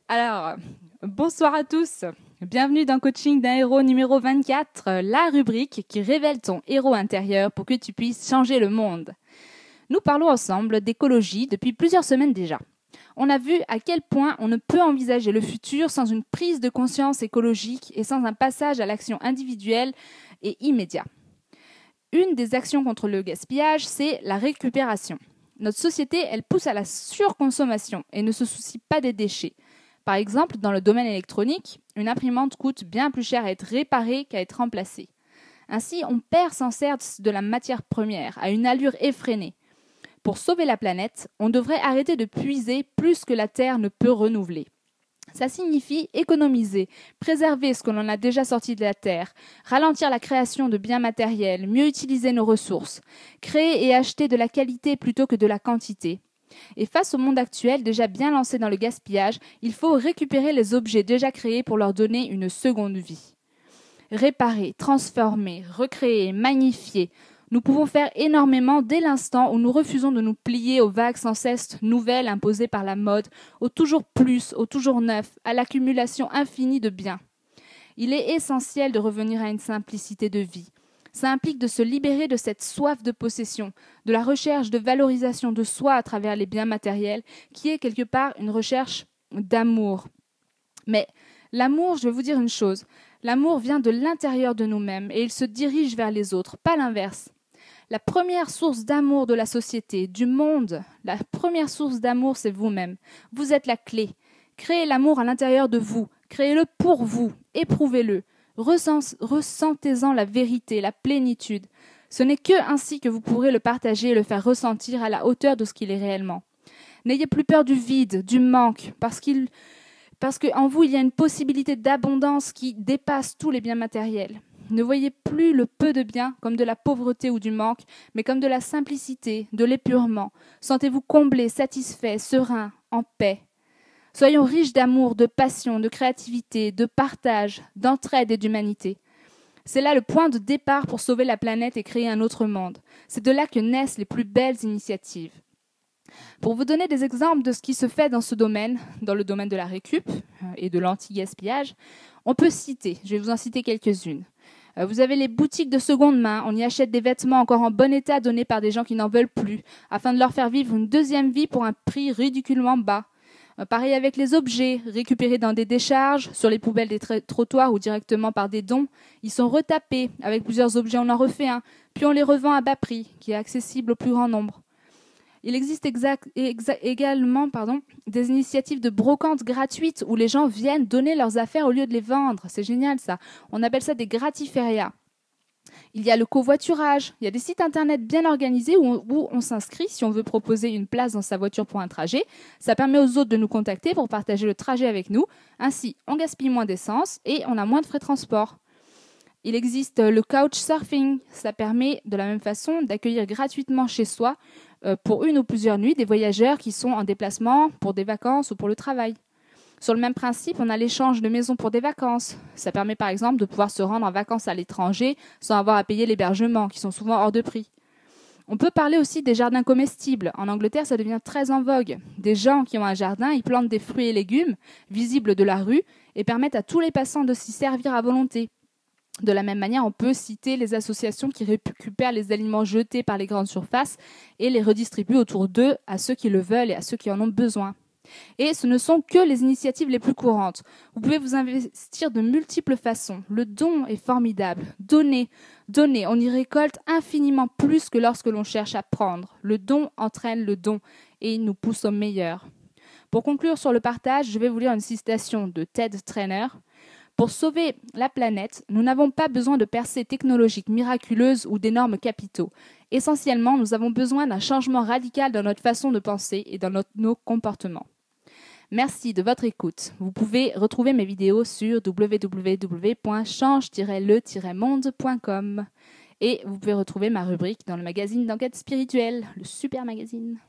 Alors, bonsoir à tous. Bienvenue dans Coaching d'un héros numéro 24, la rubrique qui révèle ton héros intérieur pour que tu puisses changer le monde. Nous parlons ensemble d'écologie depuis plusieurs semaines déjà. On a vu à quel point on ne peut envisager le futur sans une prise de conscience écologique et sans un passage à l'action individuelle et immédiat. Une des actions contre le gaspillage, c'est la récupération. Notre société, elle pousse à la surconsommation et ne se soucie pas des déchets. Par exemple, dans le domaine électronique, une imprimante coûte bien plus cher à être réparée qu'à être remplacée. Ainsi, on perd sans cesse de la matière première à une allure effrénée. Pour sauver la planète, on devrait arrêter de puiser plus que la Terre ne peut renouveler. Ça signifie économiser, préserver ce que l'on a déjà sorti de la terre, ralentir la création de biens matériels, mieux utiliser nos ressources, créer et acheter de la qualité plutôt que de la quantité. Et face au monde actuel déjà bien lancé dans le gaspillage, il faut récupérer les objets déjà créés pour leur donner une seconde vie. Réparer, transformer, recréer, magnifier. Nous pouvons faire énormément dès l'instant où nous refusons de nous plier aux vagues sans cesse nouvelles imposées par la mode, au toujours plus, au toujours neuf, à l'accumulation infinie de biens. Il est essentiel de revenir à une simplicité de vie. Ça implique de se libérer de cette soif de possession, de la recherche de valorisation de soi à travers les biens matériels, qui est quelque part une recherche d'amour. Mais l'amour, je vais vous dire une chose, l'amour vient de l'intérieur de nous-mêmes et il se dirige vers les autres, pas l'inverse. La première source d'amour de la société, du monde, la première source d'amour, c'est vous-même. Vous êtes la clé. Créez l'amour à l'intérieur de vous. Créez-le pour vous. Éprouvez-le. Ressentez-en la vérité, la plénitude. Ce n'est que ainsi que vous pourrez le partager et le faire ressentir à la hauteur de ce qu'il est réellement. N'ayez plus peur du vide, du manque, parce qu'en vous, il y a une possibilité d'abondance qui dépasse tous les biens matériels. Ne voyez plus le peu de biens comme de la pauvreté ou du manque, mais comme de la simplicité, de l'épurement. Sentez-vous comblé, satisfait, serein, en paix. Soyons riches d'amour, de passion, de créativité, de partage, d'entraide et d'humanité. C'est là le point de départ pour sauver la planète et créer un autre monde. C'est de là que naissent les plus belles initiatives. Pour vous donner des exemples de ce qui se fait dans ce domaine, dans le domaine de la récup et de l'anti-gaspillage, on peut citer, je vais vous en citer quelques-unes. Vous avez les boutiques de seconde main, on y achète des vêtements encore en bon état donnés par des gens qui n'en veulent plus, afin de leur faire vivre une deuxième vie pour un prix ridiculement bas. Pareil avec les objets, récupérés dans des décharges, sur les poubelles des trottoirs ou directement par des dons. Ils sont retapés, avec plusieurs objets on en refait un, puis on les revend à bas prix, qui est accessible au plus grand nombre. Il existe également des initiatives de brocante gratuites où les gens viennent donner leurs affaires au lieu de les vendre. C'est génial ça. On appelle ça des gratiférias. Il y a le covoiturage. Il y a des sites internet bien organisés où on s'inscrit si on veut proposer une place dans sa voiture pour un trajet. Ça permet aux autres de nous contacter pour partager le trajet avec nous. Ainsi, on gaspille moins d'essence et on a moins de frais de transport. Il existe le couchsurfing. Ça permet de la même façon d'accueillir gratuitement chez soi pour une ou plusieurs nuits des voyageurs qui sont en déplacement pour des vacances ou pour le travail. Sur le même principe, on a l'échange de maisons pour des vacances. Ça permet par exemple de pouvoir se rendre en vacances à l'étranger sans avoir à payer l'hébergement, qui sont souvent hors de prix. On peut parler aussi des jardins comestibles. En Angleterre, ça devient très en vogue. Des gens qui ont un jardin, ils plantent des fruits et légumes visibles de la rue et permettent à tous les passants de s'y servir à volonté. De la même manière, on peut citer les associations qui récupèrent les aliments jetés par les grandes surfaces et les redistribuent autour d'eux à ceux qui le veulent et à ceux qui en ont besoin. Et ce ne sont que les initiatives les plus courantes. Vous pouvez vous investir de multiples façons. Le don est formidable. Donner, on y récolte infiniment plus que lorsque l'on cherche à prendre. Le don entraîne le don et il nous pousse au meilleur. Pour conclure sur le partage, je vais vous lire une citation de Ted Trainer. Pour sauver la planète, nous n'avons pas besoin de percées technologiques miraculeuses ou d'énormes capitaux. Essentiellement, nous avons besoin d'un changement radical dans notre façon de penser et dans nos comportements. Merci de votre écoute. Vous pouvez retrouver mes vidéos sur www.change-le-monde.com et vous pouvez retrouver ma rubrique dans le magazine d'enquête spirituelle, le Super Magazine.